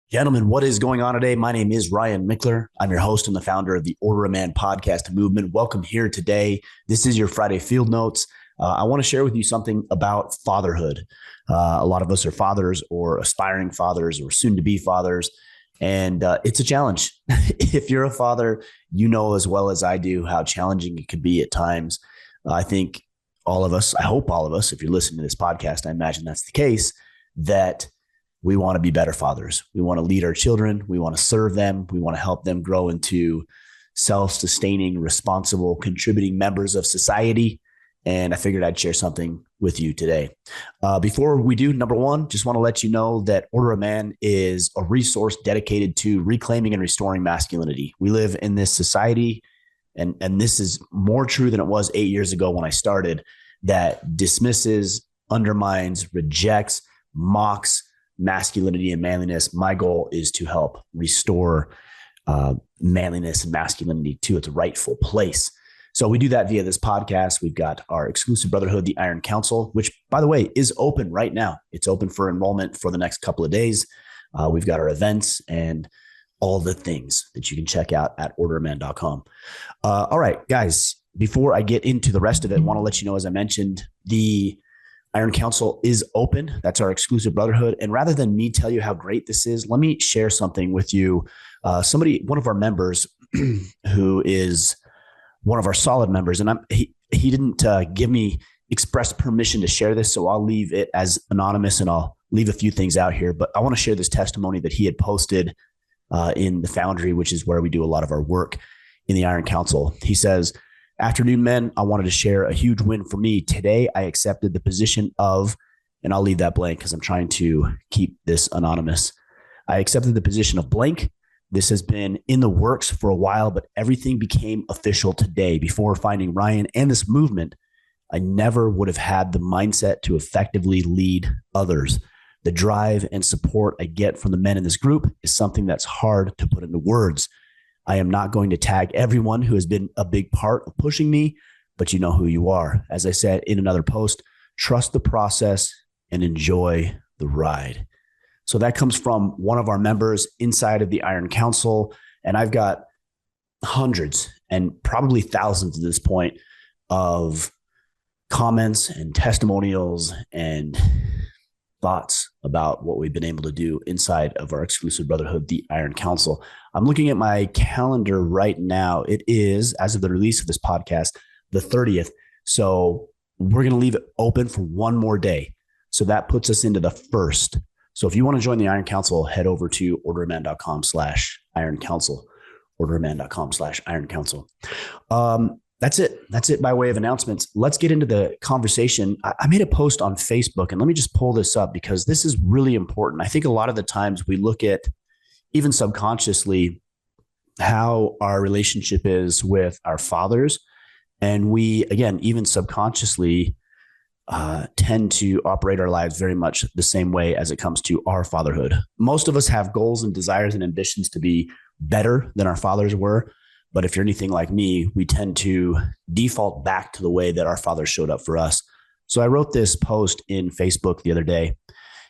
Gentlemen, what is going on today? My name is Ryan Mickler. I'm your host and the founder of the Order of Man podcast movement. Welcome here today. This is your Friday Field Notes. I want to share with you something about fatherhood. A lot of us are fathers or aspiring fathers or soon to be fathers, and it's a challenge. If you're a father, you know as well as I do how challenging it can be at times. I think all of us, I hope all of us, if you're listening to this podcast, I imagine that's the case, that we want to be better fathers. We want to lead our children. We want to serve them. We want to help them grow into self-sustaining, responsible, contributing members of society. And I figured I'd share something with you today. Before we do, number one, just want to let you know that Order of Man is a resource dedicated to reclaiming and restoring masculinity. We live in this society, and this is more true than it was 8 years ago when I started, that dismisses, undermines, rejects, mocks masculinity and manliness. My goal is to help restore manliness and masculinity to its rightful place. So we do that via this podcast. We've got our exclusive brotherhood, the Iron Council, which, by the way, is open right now. It's open for enrollment for the next couple of days. We've got our events and all the things that you can check out at orderman.com. All right, guys, before I get into the rest of it, I want to let you know, as I mentioned, the Iron Council is open. That's our exclusive brotherhood. And rather than me tell you how great this is, let me share something with you. One of our members who is one of our solid members, and he didn't give me express permission to share this, so I'll leave it as anonymous and I'll leave a few things out here. But I want to share this testimony that he had posted in the Foundry, which is where we do a lot of our work in the Iron Council. He says, "Afternoon, men. I wanted to share a huge win for me. Today, I accepted the position of," and I'll leave that blank because I'm trying to keep this anonymous. "I accepted the position of blank. This has been in the works for a while, but everything became official today. Before finding Ryan and this movement, I never would have had the mindset to effectively lead others. The drive and support I get from the men in this group is something that's hard to put into words. I am not going to tag everyone who has been a big part of pushing me, but you know who you are. As I said in another post, trust the process and enjoy the ride." So that comes from one of our members inside of the Iron Council. And I've got hundreds and probably thousands at this point of comments and testimonials and thoughts about what we've been able to do inside of our exclusive brotherhood, the Iron Council. I'm looking at my calendar right now. It is, as of the release of this podcast, the 30th. So we're going to leave it open for one more day. So that puts us into the 1st. So if you want to join the Iron Council, head over to orderman.com/Iron Council, orderman.com/Iron Council. That's it. That's it by way of announcements. Let's get into the conversation. I made a post on Facebook, and let me just pull this up because this is really important. I think a lot of the times we look at, even subconsciously, how our relationship is with our fathers. And we, again, even subconsciously tend to operate our lives very much the same way as it comes to our fatherhood. Most of us have goals and desires and ambitions to be better than our fathers were. But if you're anything like me, we tend to default back to the way that our fathers showed up for us. So I wrote this post in Facebook the other day.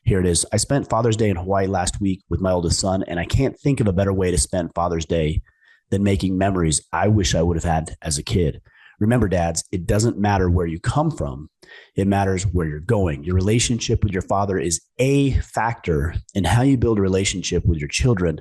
Here it is. "I spent Father's Day in Hawaii last week with my oldest son, and I can't think of a better way to spend Father's Day than making memories I wish I would have had as a kid. Remember, dads, it doesn't matter where you come from. It matters where you're going. Your relationship with your father is a factor in how you build a relationship with your children,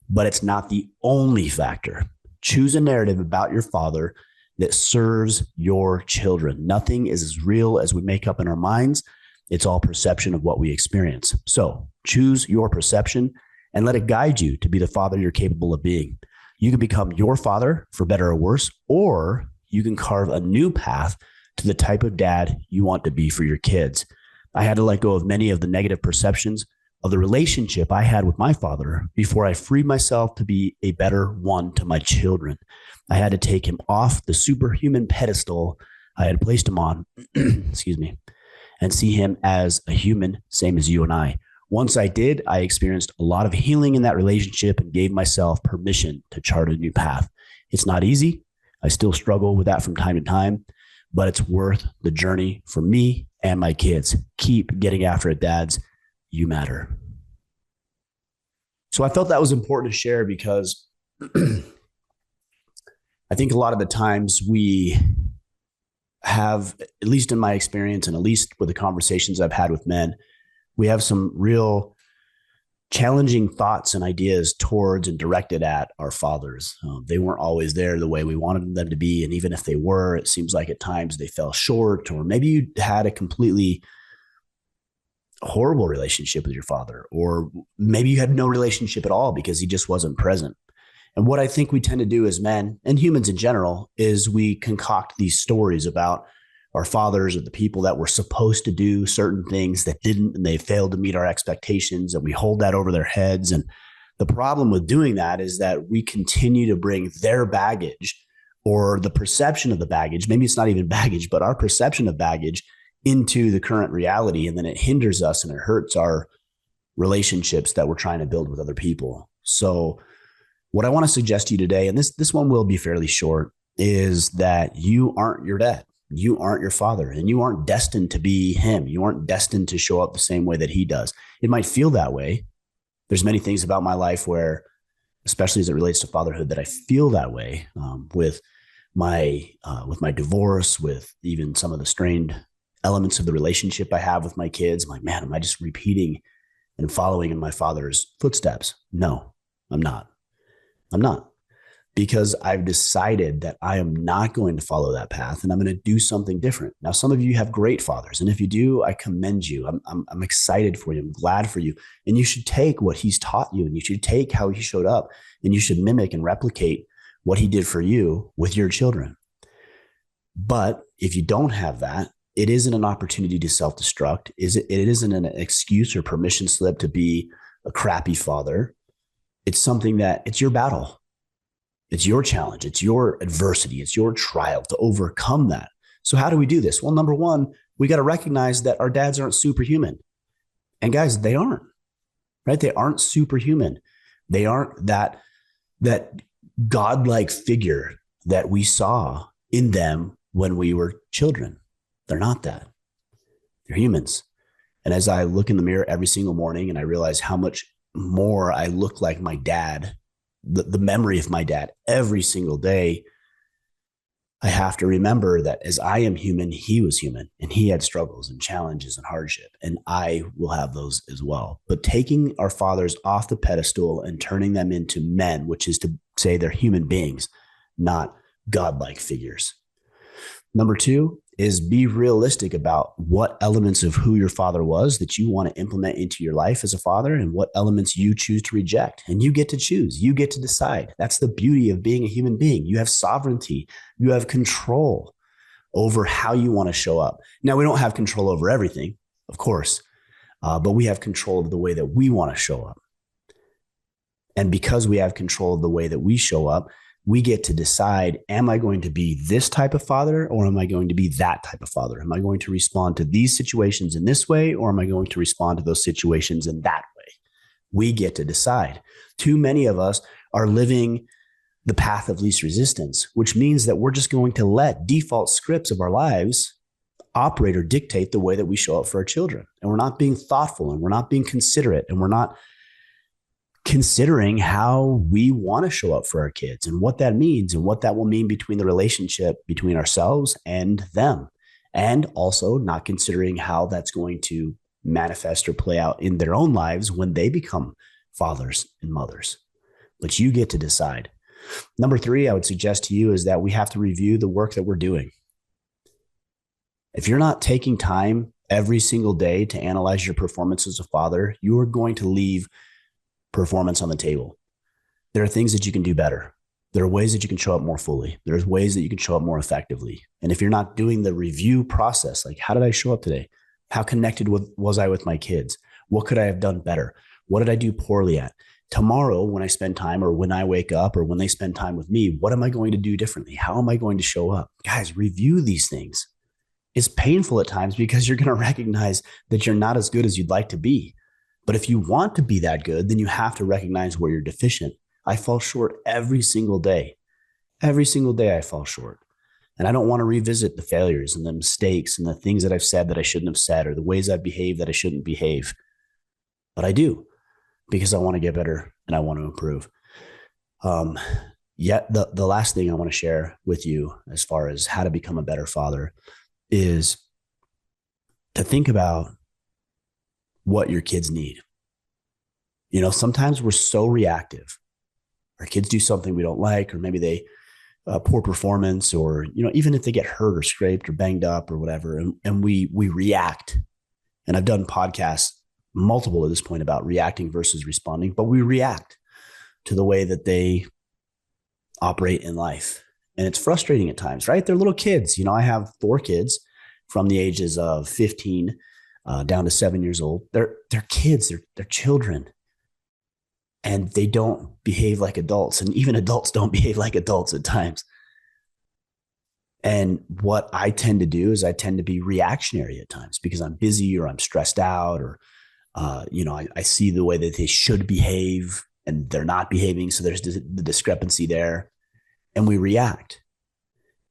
but it's not the only factor. Choose a narrative about your father that serves your children. Nothing is as real as we make up in our minds. It's all perception of what we experience. So choose your perception and let it guide you to be the father you're capable of being. You can become your father, for better or worse, or you can carve a new path to the type of dad you want to be for your kids. I had to let go of many of the negative perceptions of the relationship I had with my father before I freed myself to be a better one to my children. I had to take him off the superhuman pedestal I had placed him on, excuse me, and see him as a human, same as you and I. Once I did, I experienced a lot of healing in that relationship and gave myself permission to chart a new path. It's not easy. I still struggle with that from time to time, but it's worth the journey for me and my kids. Keep getting after it, dads. You matter." So I felt that was important to share because I think a lot of the times we have, at least in my experience and at least with the conversations I've had with men, we have some real challenging thoughts and ideas towards and directed at our fathers. They weren't always there the way we wanted them to be. And even if they were, it seems like at times they fell short, or maybe you had a completely horrible relationship with your father, or maybe you had no relationship at all because he just wasn't present. And what I think we tend to do as men and humans in general is we concoct these stories about our fathers or the people that were supposed to do certain things that didn't, and they failed to meet our expectations, and we hold that over their heads. And the problem with doing that is that we continue to bring their baggage, or the perception of the baggage, maybe it's not even baggage, but our perception of baggage, into the current reality. And then it hinders us and it hurts our relationships that we're trying to build with other people. So what I want to suggest to you today, and this one will be fairly short, is that you aren't your dad. You aren't your father, and you aren't destined to be him. You aren't destined to show up the same way that he does. It might feel that way. There's many things about my life where, especially as it relates to fatherhood, that I feel that way, with my divorce, with even some of the strained elements of the relationship I have with my kids. I'm like, man, am I just repeating and following in my father's footsteps? No, I'm not. I'm not. Because I've decided that I am not going to follow that path, and I'm going to do something different. Now, some of you have great fathers, and if you do, I commend you. I'm excited for you. I'm glad for you. And you should take what he's taught you, and you should take how he showed up, and you should mimic and replicate what he did for you with your children. But if you don't have that, it isn't an opportunity to self-destruct. It isn't an excuse or permission slip to be a crappy father. It's something that it's your battle. It's your challenge. It's your adversity. It's your trial to overcome that. So how do we do this? Well, number one, we got to recognize that our dads aren't superhuman. And guys, they aren't, right? They aren't superhuman. They aren't that godlike figure that we saw in them when we were children. They're not that. They're humans. And as I look in the mirror every single morning and I realize how much more I look like my dad, the memory of my dad every single day, I have to remember that as I am human, he was human, and he had struggles and challenges and hardship, and I will have those as well. But taking our fathers off the pedestal and turning them into men, which is to say they're human beings, not godlike figures. Number two is be realistic about what elements of who your father was that you want to implement into your life as a father, and what elements you choose to reject. And you get to choose. You get to decide. That's the beauty of being a human being. You have sovereignty. You have control over how you want to show up. Now, we don't have control over everything, of course, but we have control of the way that we want to show up. And because we have control of the way that we show up, we get to decide, am I going to be this type of father, or am I going to be that type of father? Am I going to respond to these situations in this way, or am I going to respond to those situations in that way? We get to decide. Too many of us are living the path of least resistance, which means that we're just going to let default scripts of our lives operate or dictate the way that we show up for our children. And we're not being thoughtful, and we're not being considerate, and we're not considering how we want to show up for our kids and what that means and what that will mean between the relationship between ourselves and them. And also not considering how that's going to manifest or play out in their own lives when they become fathers and mothers. But you get to decide. Number three, I would suggest to you is that we have to review the work that we're doing. If you're not taking time every single day to analyze your performance as a father, you are going to leave performance on the table. There are things that you can do better. There are ways that you can show up more fully. There's ways that you can show up more effectively. And if you're not doing the review process, like, how did I show up today? How connected was I with my kids? What could I have done better? What did I do poorly at? Tomorrow, when I spend time, or when I wake up, or when they spend time with me, what am I going to do differently? How am I going to show up? Guys, review these things. It's painful at times because you're going to recognize that you're not as good as you'd like to be. But if you want to be that good, then you have to recognize where you're deficient. I fall short every single day. Every single day I fall short. And I don't want to revisit the failures and the mistakes and the things that I've said that I shouldn't have said, or the ways I've behaved that I shouldn't behave. But I do, because I want to get better and I want to improve. Yet the last thing I want to share with you as far as how to become a better father is to think about what your kids need. Sometimes we're so reactive. Our kids do something we don't like, or maybe they poor performance, or even if they get hurt or scraped or banged up or whatever, and we react. And I've done podcasts multiple at this point about reacting versus responding, but we react to the way that they operate in life. And it's frustrating at times, right? They're little kids. I have 4 kids from the ages of 15 down to 7 years old. They're kids, they're children. And they don't behave like adults. And even adults don't behave like adults at times. And what I tend to do is I tend to be reactionary at times because I'm busy or I'm stressed out, or, I see the way that they should behave and they're not behaving. So there's the discrepancy there, and we react.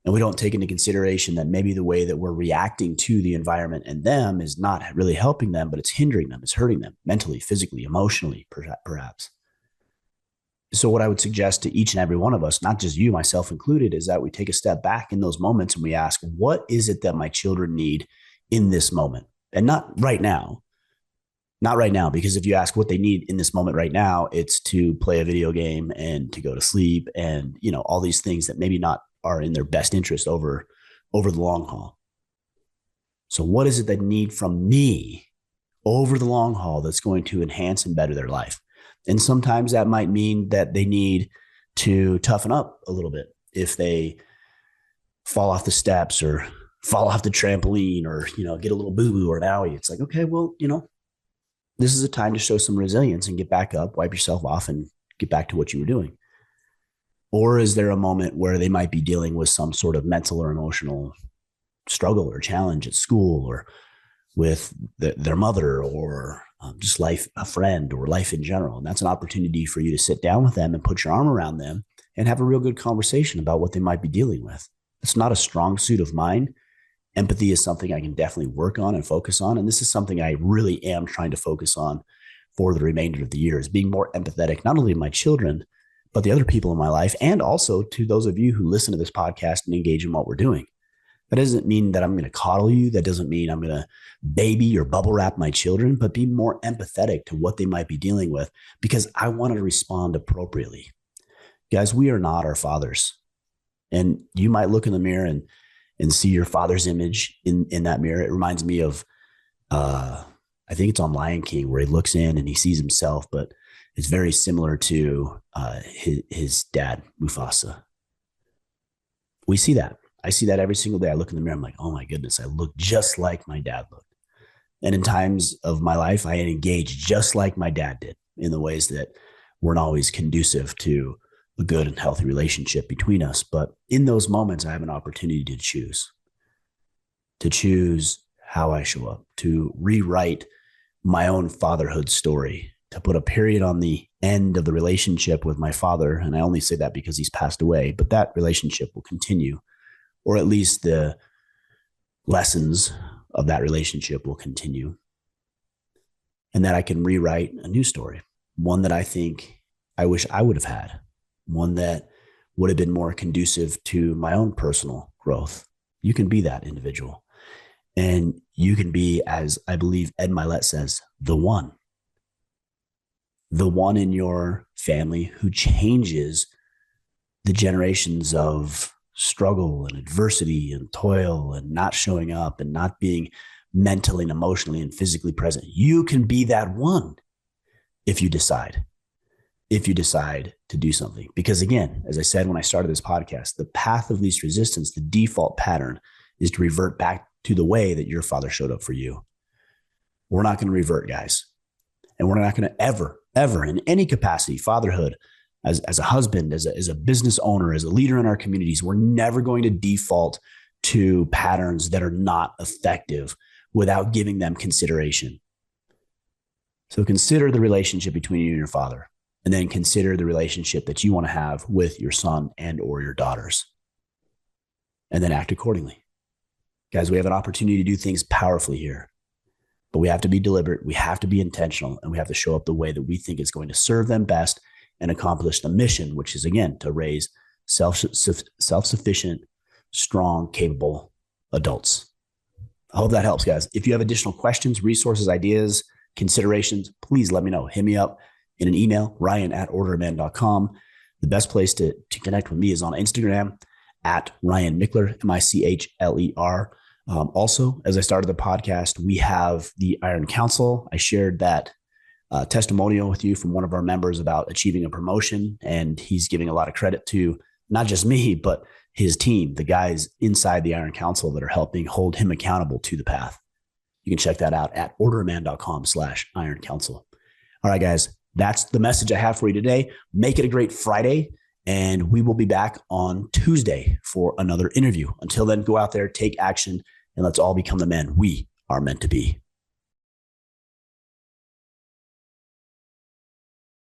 And we don't take into consideration that maybe the way that we're reacting to the environment and them is not really helping them, but it's hindering them. It's hurting them mentally, physically, emotionally, perhaps. So what I would suggest to each and every one of us, not just you, myself included, is that we take a step back in those moments and we ask, what is it that my children need in this moment? And not right now. Not right now, because if you ask what they need in this moment right now, it's to play a video game and to go to sleep and, all these things that maybe not are in their best interest over the long haul. So what is it they need from me over the long haul that's going to enhance and better their life? And sometimes that might mean that they need to toughen up a little bit. If they fall off the steps or fall off the trampoline or, get a little boo-boo or an owie, it's like, okay, well, this is a time to show some resilience and get back up, wipe yourself off and get back to what you were doing. Or is there a moment where they might be dealing with some sort of mental or emotional struggle or challenge at school or with their mother or just life, a friend, or life in general? And that's an opportunity for you to sit down with them and put your arm around them and have a real good conversation about what they might be dealing with. It's not a strong suit of mine. Empathy is something I can definitely work on and focus on. And this is something I really am trying to focus on for the remainder of the year, is being more empathetic, not only to my children, but the other people in my life, and also to those of you who listen to this podcast and engage in what we're doing. That doesn't mean that I'm going to coddle you. That doesn't mean I'm going to baby or bubble wrap my children, but be more empathetic to what they might be dealing with, because I want to respond appropriately. Guys, we are not our fathers. And you might look in the mirror and see your father's image in that mirror. It reminds me of, I think it's on Lion King, where he looks in and he sees himself, but it's very similar to his dad, Mufasa. We see that. I see that every single day. I look in the mirror. I'm like, oh my goodness, I look just like my dad looked. And in times of my life, I engage just like my dad did in the ways that weren't always conducive to a good and healthy relationship between us. But in those moments, I have an opportunity to choose how I show up, to rewrite my own fatherhood story, to put a period on the end of the relationship with my father. And I only say that because he's passed away, but that relationship will continue, or at least the lessons of that relationship will continue. And that I can rewrite a new story, one that I think I wish I would have had, one that would have been more conducive to my own personal growth. You can be that individual. And you can be, as I believe Ed Milet says, the one in your family who changes the generations of struggle and adversity and toil and not showing up and not being mentally and emotionally and physically present. You can be that one if you decide to do something. Because again, as I said when I started this podcast, the path of least resistance, the default pattern, is to revert back to the way that your father showed up for you. We're not going to revert, guys. And we're not going to ever in any capacity, fatherhood, as a husband, as a business owner, as a leader in our communities, we're never going to default to patterns that are not effective without giving them consideration. So consider the relationship between you and your father, and then consider the relationship that you want to have with your son and or your daughters, and then act accordingly. Guys, we have an opportunity to do things powerfully here. but we have to be deliberate. We have to be intentional, and we have to show up the way that we think is going to serve them best and accomplish the mission, which is, again, to raise self-sufficient, strong, capable adults. I hope that helps, guys. If you have additional questions, resources, ideas, considerations, please let me know. Hit me up in an email, ryan@orderman.com. The best place to connect with me is on Instagram at Ryan Michler, Michler. Also, as I started the podcast, we have the Iron Council. I shared that testimonial with you from one of our members about achieving a promotion, and he's giving a lot of credit to not just me, but his team, the guys inside the Iron Council that are helping hold him accountable to the path. You can check that out at orderman.com/Iron Council. All right, guys, that's the message I have for you today. Make it a great Friday, and we will be back on Tuesday for another interview. Until then, go out there, take action, and let's all become the men we are meant to be.